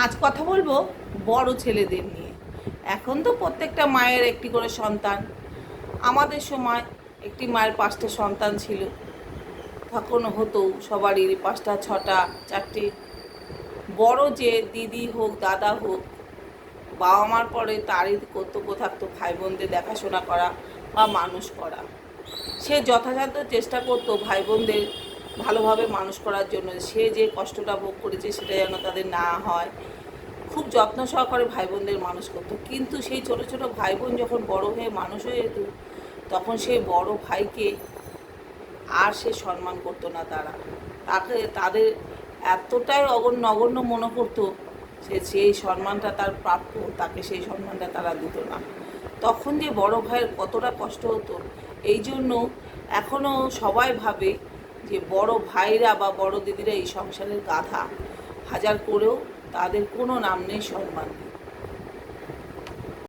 আজ কথা বলবো বড় ছেলেদের নিয়ে। এখন তো প্রত্যেকটা মায়ের একটি করে সন্তান। আমাদের সময় একটি মায়ের 5টা সন্তান ছিল। তখন হতো সবারই 5টা 6টা 4টে। বড় যে দিদি হোক দাদা হোক, বাবা মার পরে তারই কর্তব্য থাকতো ভাই বোনদের দেখাশোনা করা বা মানুষ করা। সে যথাসাধ্য চেষ্টা করতো ভাই বোনদের ভালোভাবে মানুষ করার জন্য। সে যে কষ্টটা ভোগ করেছে সেটা যেন তাদের না হয়, খুব যত্ন সহকারে ভাই বোনদের মানুষ করতো। কিন্তু সেই ছোট ছোট ভাই বোন যখন বড় হয়ে মানুষ হয়ে যেত, তখন সেই বড় ভাইকে আর সে সম্মান করতো না। তাদের এতটাই নগণ্য মনে করতো, সেই সম্মানটা তার প্রাপ্য, তাকে সেই সম্মানটা তারা দিত না। তখন যে বড় ভাইয়ের কতটা কষ্ট হতো, এই জন্য এখনও সবাই ভাবে যে বড় ভাইরা বা বড় দিদিরা এই সংসারের গাধা। হাজার করেও তাদের কোনো নাম নেই, সম্মান নেই।